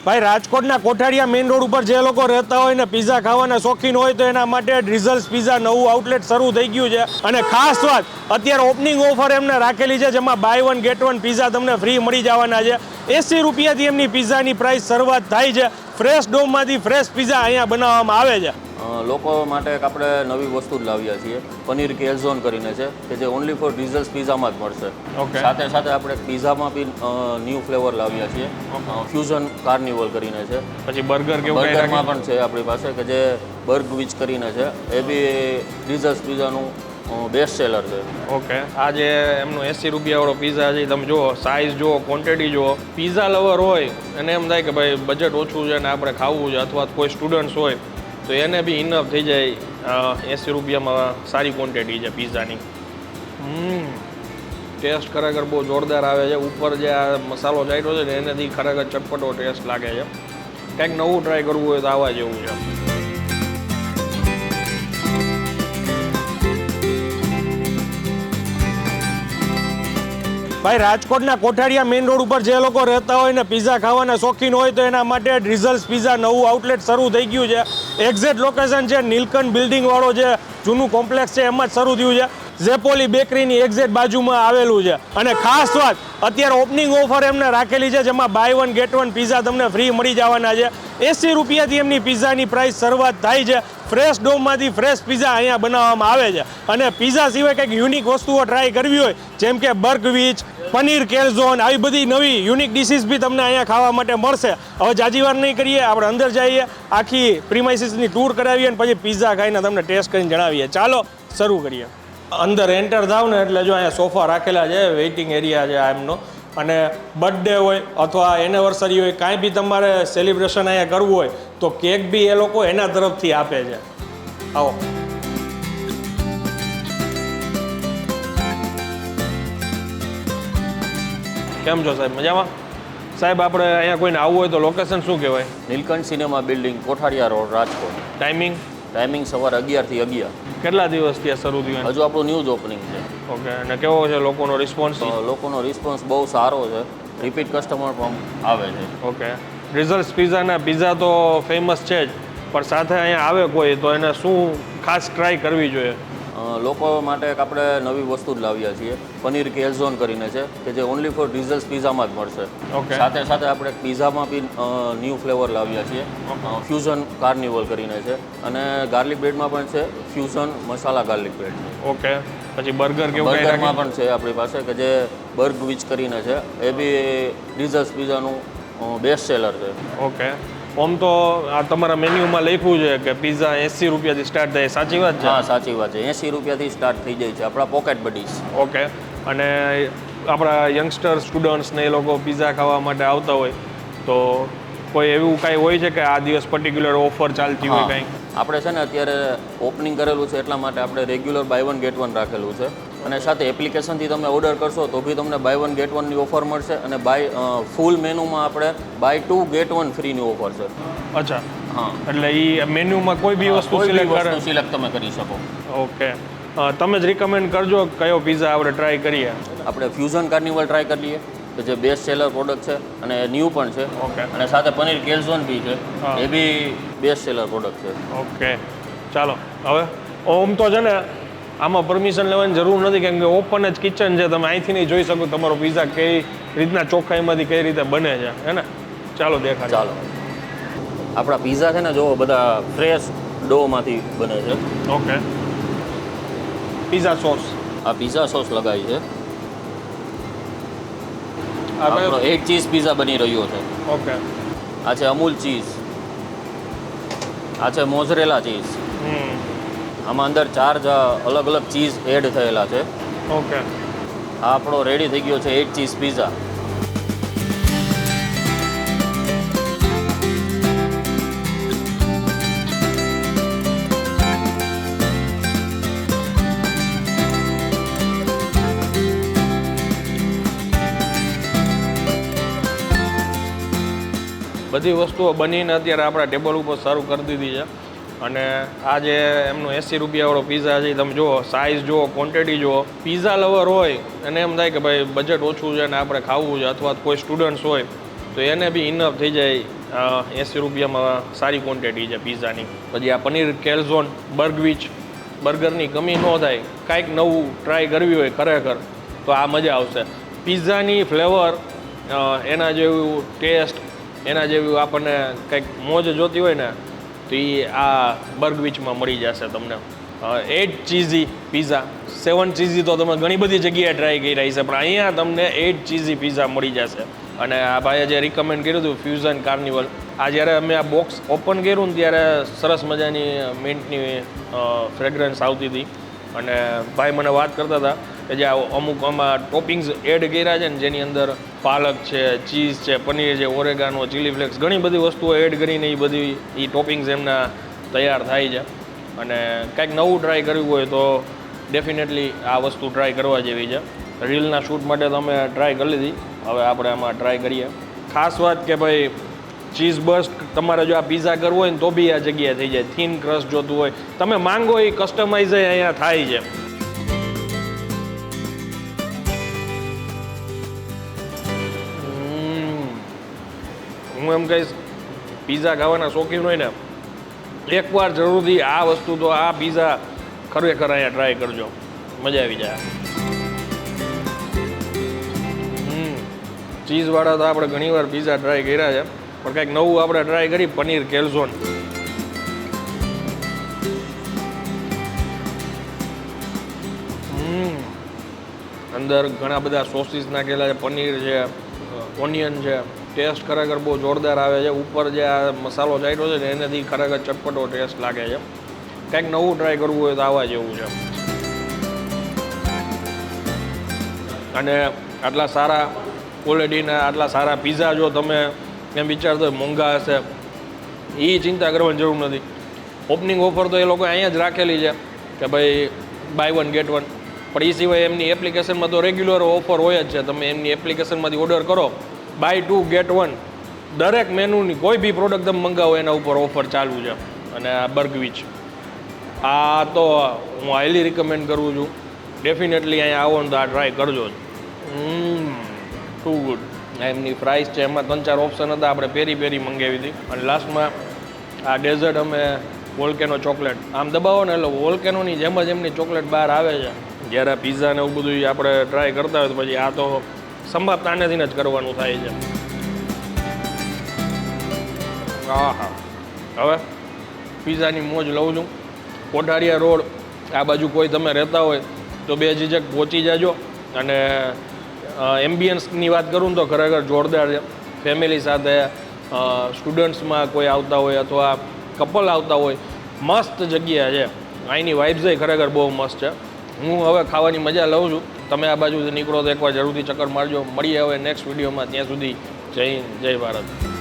ભાઈ રાજકોટના કોઠારિયા main road ઉપર જે લોકો રહેતા હોય ને પીઝા ખાવાના શોખીન હોય તો એના માટે ડ્રીઝલ્સ પીઝા નવું આઉટલેટ શરૂ થઈ ગયું છે અને ખાસ વાત અત્યારે ઓપનિંગ ઓફર એમને રાખેલી છે જેમાં buy one get one pizza તમને ફ્રી મળી જવાના છે। 80 રૂપિયાથી એમની પીઝાની પ્રાઇસ શરૂઆત થાય છે। ફ્રેશ ડોમાંથી ફ્રેશ પીઝા અહીંયા બનાવવામાં આવે છે। લોકો માટે આપણે નવી વસ્તુ જ લાવ્યા છીએ, પનીર કેલઝોન કરીને છે કે જે ઓનલી ફોર ડીઝલ્સ પીઝામાં જ મળશે। સાથે સાથે આપણે પીઝામાં બી ન્યૂ ફ્લેવર લાવ્યા છીએ, ફ્યુઝન કાર્નિવલ કરીને છે। પછી બર્ગર કેવું બર્ગરમાં પણ છે આપણી પાસે કે જે બર્ગ વિચ કરીને છે, એ બી ડીઝલ્સ પીઝાનું બેસ્ટ સેલર છે। ઓકે, આ જે એમનો 80 રૂપિયાવાળો પીઝા છે તમે જુઓ, સાઇઝ જુઓ, ક્વોન્ટિટી જુઓ। પીઝા લવર હોય અને એમ થાય કે ભાઈ બજેટ ઓછું છે ને આપણે ખાવું છે, અથવા કોઈ સ્ટુડન્ટ્સ હોય તો એને બી ઇનફ થઈ જાય। 80 રૂપિયામાં સારી ક્વોન્ટિટી છે પીઝાની। ટેસ્ટ ખરેખર બહુ જોરદાર આવે છે। ઉપર જે આ મસાલો ચાટ્યો છે ને એનાથી ખરેખર ચટપટો ટેસ્ટ લાગે છે। કંઈક નવું ટ્રાય કરવું હોય તો આવા જેવું છે। ભાઈ રાજકોટના કોઠારિયા મેઇન રોડ ઉપર જે લોકો રહેતા હોય ને પીઝા ખાવાના શોખીન હોય તો એના માટે ડ્રીઝલ્સ પીઝા નવું આઉટલેટ શરૂ થઈ ગયું છે। એક્ઝેક્ટ લોકેશન છે નીલકંઠ બિલ્ડિંગવાળો જે જૂનું કોમ્પ્લેક્સ છે એમાં જ શરૂ થયું છે। ઝેપોલી બેકરીની એક્ઝેક્ટ બાજુમાં આવેલું છે અને ખાસ વાત અત્યારે ઓપનિંગ ઓફર એમને રાખેલી છે જેમાં buy one get one pizza તમને ફ્રી મળી જવાના છે। 80 રૂપિયાથી એમની પીઝાની પ્રાઇસ શરૂઆત થાય છે। ફ્રેશ ડોમાંથી ફ્રેશ પીઝા અહીંયા બનાવવામાં આવે છે અને પીઝા સિવાય કંઈક યુનિક વસ્તુઓ ટ્રાય કરવી હોય જેમ કે બર્ગ વિચ, પનીર કેલઝોન, આવી બધી નવી યુનિક ડિશિસ બી તમને અહીંયા ખાવા માટે મળશે। હવે જાજી વાર નહીં કરીએ, આપણે અંદર જઈએ, આખી પ્રીમાઇસીસની ટૂર કરાવીએ અને પછી પીઝા ખાઈને તમને ટેસ્ટ કરીને જણાવીએ। ચાલો શરૂ કરીએ। અંદર એન્ટર થાવ ને એટલે જો અહીંયા સોફા રાખેલા છે, વેઇટિંગ એરિયા છે આ એમનો। અને બર્થડે હોય અથવા એનિવર્સરી હોય, કાંઈ બી તમારે સેલિબ્રેશન અહીંયા કરવું હોય તો કેક બી એ લોકો એના તરફથી આપે છે। આવો। કેમ છો સાહેબ, મજામાં? સાહેબ આપણે અહીંયા કોઈને આવવું હોય તો લોકેશન શું કહેવાય? Nilkanth cinema building, Kotharia road, Rajkot. Timing સવારે 11 થી 11। કેટલા દિવસથી આ શરૂ થયું? હજુ આપણું ન્યૂ જ ઓપનિંગ છે। ઓકે, અને કેવો છે લોકોનો રિસ્પોન્સ? લોકોનો રિસ્પોન્સ બહુ સારો છે, રિપીટ કસ્ટમર પણ આવે છે। ઓકે, ડ્રીઝલ્સ પીઝાના પીઝા તો ફેમસ છે જ, પણ સાથે અહીંયા આવે કોઈ તો એને શું ખાસ ટ્રાય કરવી જોઈએ? લોકો માટે એક આપણે નવી વસ્તુ જ લાવ્યા છીએ, પનીર કેલઝોન કરીને છે કે જે ઓનલી ફોર ડીઝલ્સ પીઝામાં જ મળશે। ઓકે, સાથે સાથે આપણે પીઝામાં બી ન્યૂ ફ્લેવર લાવ્યા છીએ, ફ્યુઝન કાર્નિવલ કરીને છે, અને ગાર્લિક બ્રેડમાં પણ છે, ફ્યુઝન મસાલા ગાર્લિક બ્રેડ છે। ઓકે, પછી બર્ગર કેવું? બર્ગરમાં પણ છે આપણી પાસે કે જે બર્ગ વિચ કરીને છે, એ બી ડીઝલ્સ પીઝાનું બેસ્ટ સેલર છે। ઓકે, આમ તો આ તમારા મેન્યુમાં લખ્યું છે કે પીઝા 80 રૂપિયાથી સ્ટાર્ટ થાય, સાચી વાત છે? હા, સાચી વાત છે। 80 રૂપિયાથી સ્ટાર્ટ થઈ જાય છે આપણા પોકેટ બડીઝ। ઓકે, અને આપણા યંગસ્ટર સ્ટુડન્ટ્સ ને એ લોકો પીઝા ખાવા માટે આવતા હોય તો કોઈ એવું કાંઈ હોય છે કે આ દિવસ પર્ટિક્યુલર ઓફર ચાલતી હોય કંઈ? આપણે છે ને અત્યારે ઓપનિંગ કરેલું છે એટલા માટે આપણે regular buy one get one રાખેલું છે, અને સાથે એપ્લિકેશનથી તમે ઓર્ડર કરશો તો બી તમને બાય વન ગેટ વનની ઓફર મળશે, અને ફૂલ મેનુમાં આપણે બાય 2 ગેટ 1 ફ્રીની ઓફર છે। અચ્છા, હા, એટલે એ મેન્યુમાં કોઈ બી વસ્તુ સિલેક્ટ તમે કરી શકો। ઓકે, તમે જ રિકમેન્ડ કરજો કયો પીઝા આપણે ટ્રાય કરીએ? આપણે ફ્યુઝન કાર્નિવલ ટ્રાય કરી લઈએ કે જે બેસ્ટ સેલર પ્રોડક્ટ છે અને ન્યૂ પણ છે। ઓકે, અને સાથે પનીર કેલઝોન બી છે, એ બી બેસ્ટ સેલર પ્રોડક્ટ છે। ઓકે, ચાલો હવે ઓમ તો છે ને આમાં પરમિશન લેવાની જરૂર નથી કેમ કે ઓપન જ કિચન છે, તમે અહીંથી નહીં જોઈ શકો તમારો પીઝા કઈ રીતના ચોખ્ખાઈમાંથી કઈ રીતે બને છે, હે ને? ચાલો દેખાડ। ચાલો, આપણા પીઝા છે ને જો બધા ફ્રેશ ડોમાંથી બને છે। ઓકે, પીઝા સોસ, આ પીઝા સોસ લગાવી છે, આપણે આપણો 8 ચીઝ પીઝા બની રહ્યો છે। ઓકે, આ છે અમૂલ ચીઝ, આ છે મોઝરેલા ચીઝ, આમાં અંદર 4 અલગ અલગ ચીઝ એડ થયેલા છે। ઓકે, આ આપણો રેડી થઈ ગયો છે 8 ચીઝ પીઝા। બધી વસ્તુઓ બનીને અત્યારે આપણા ટેબલ ઉપર સર્વ કરી દીધી છે અને આ જે એમનો 80 રૂપિયાવાળો પીઝા છે તમે જુઓ, સાઇઝ જુઓ, ક્વોન્ટિટી જુઓ। પીઝા લવર હોય અને એમ થાય કે ભાઈ બજેટ ઓછું છે ને આપણે ખાવું છે, અથવા કોઈ સ્ટુડન્ટ્સ હોય તો એને બી ઇનફ થઈ જાય ₹80 સારી ક્વોન્ટિટી છે પિઝાની. પછી આ પનીર કેલ્ઝોન બર્ગવિચ, બર્ગરની કમી ન થાય, કાંઈક નવું ટ્રાય કરવી હોય ખરેખર તો આ મજા આવશે. પિઝાની ફ્લેવર, એના જેવું ટેસ્ટ, એના જેવું આપણને કંઈક મોજ જોતી હોય ને તો એ આ બર્ગવિચમાં મળી જશે તમને. 8 ચીઝી પિઝા, 7 ચીઝી તો તમે ઘણી બધી જગ્યાએ ટ્રાય કરી રહી છે, પણ અહીંયા તમને 8 ચીઝી પિઝા મળી જશે. અને આ ભાઈએ જે રિકમેન્ડ કર્યું હતું ફ્યુઝન કાર્નિવલ, આ જ્યારે અમે આ બોક્સ ઓપન કર્યું ને ત્યારે સરસ મજાની મિન્ટની ફ્રેગ્રન્સ આવતી હતી. અને ભાઈ મને વાત કરતા હતા કે જે અમુક આમાં ટોપિંગ્સ એડ કર્યા છે ને, જેની અંદર પાલક છે, ચીઝ છે, પનીર છે, ઓરેગાનો, ચીલી ફ્લેક્સ, ઘણી બધી વસ્તુઓ એડ કરીને એ બધી એ ટોપિંગ્સ એમના તૈયાર થાય છે. અને કંઈક નવું ટ્રાય કરવું હોય તો ડેફિનેટલી આ વસ્તુ ટ્રાય કરવા જેવી છે. રીલના શૂટ માટે તો અમે ટ્રાય કરી લીધી, હવે આપણે આમાં ટ્રાય કરીએ. ખાસ વાત કે ભાઈ ચીઝ બર્સ્ટ તમારે જો આ પિઝા કરવો હોય ને તો બી આ જગ્યાએ થઈ જાય. થીન ક્રસ્ટ જોતું હોય, તમે માંગો એ કસ્ટમાઇઝ અહીંયા થાય છે. હું એમ કહીશ, પિઝા ખાવાના શોખીન હોય ને એકવાર જરૂરથી આ વસ્તુ તો આ પિઝા ખરેખર અહીંયા ટ્રાય કરજો, મજા આવી જાય. ચીઝવાળા તો આપણે ઘણીવાર પિઝા ટ્રાય કર્યા છે, પણ કંઈક નવું આપણે ટ્રાય કરી પનીર કેલ્ઝોન. અંદર ઘણા બધા સોસીસ નાખેલા છે, પનીર છે, ઓનિયન છે. ટેસ્ટ ખરેખર બહુ જોરદાર આવે છે. ઉપર જે આ મસાલો ચાટ્યો છે ને એનાથી ખરેખર ચટપટો ટેસ્ટ લાગે છે. કંઈક નવું ટ્રાય કરવું હોય તો આવા જેવું છે. અને આટલા સારા ક્વોલિટીના આટલા સારા પિઝા જો તમે એમ વિચારતો હોય મોંઘા હશે, એ ચિંતા કરવાની જરૂર નથી. ઓપનિંગ ઓફર તો એ લોકોએ અહીંયા જ રાખેલી છે કે ભાઈ બાય 1 ગેટ 1, પણ એ સિવાય એમની એપ્લિકેશનમાં તો રેગ્યુલર ઓફર હોય જ છે. તમે એમની એપ્લિકેશનમાંથી ઓર્ડર કરો બાય 2 ગેટ 1, દરેક મેનુની કોઈ બી પ્રોડક્ટ તમે મંગાવો એના ઉપર ઓફર ચાલુ છે. અને આ બર્ગવિચ આ તો હું હાઈલી રિકમેન્ડ કરું છું. ડેફિનેટલી અહીંયા આવો ને તો આ ટ્રાય કરજો જ. Two good. એમની પ્રાઇસ છે, એમાં 3-4 ઓપ્શન હતા. આપણે પેરી પેરી મંગાવી હતી. અને લાસ્ટમાં આ ડેઝર્ટ અમે વોલ્કેનો ચોકલેટ આમ દબાવો ને એટલે વોલ્કેનોની જેમ જ એમની ચોકલેટ બહાર આવે છે. જ્યારે પિઝા ને એવું બધું આપણે ટ્રાય કરતા હોય તો પછી આ તો સંભાવતા આનાથી જ કરવાનું થાય છે. હા, હવે પિઝાની મોજ લઉં છું. કોઠારિયા રોડ આ બાજુ કોઈ તમે રહેતા હોય તો બેઝિઝક પહોંચી જાજો. અને એમ્બિયન્સની વાત કરું ને તો ખરેખર જોરદાર છે. ફેમિલી સાથે, સ્ટુડન્ટ્સમાં કોઈ આવતા હોય અથવા કપલ આવતા હોય, મસ્ત જગ્યા છે. અહીંની વાઇબ્સ ખરેખર બહુ મસ્ત છે. હું હવે ખાવાની મજા લઉં છું. તમે આ બાજુથી નીકળો તો એકવાર જરૂરથી ચક્કર મારજો. મળીએ હવે નેક્સ્ટ વિડીયોમાં. ત્યાં સુધી જય હિન્દ, જય ભારત.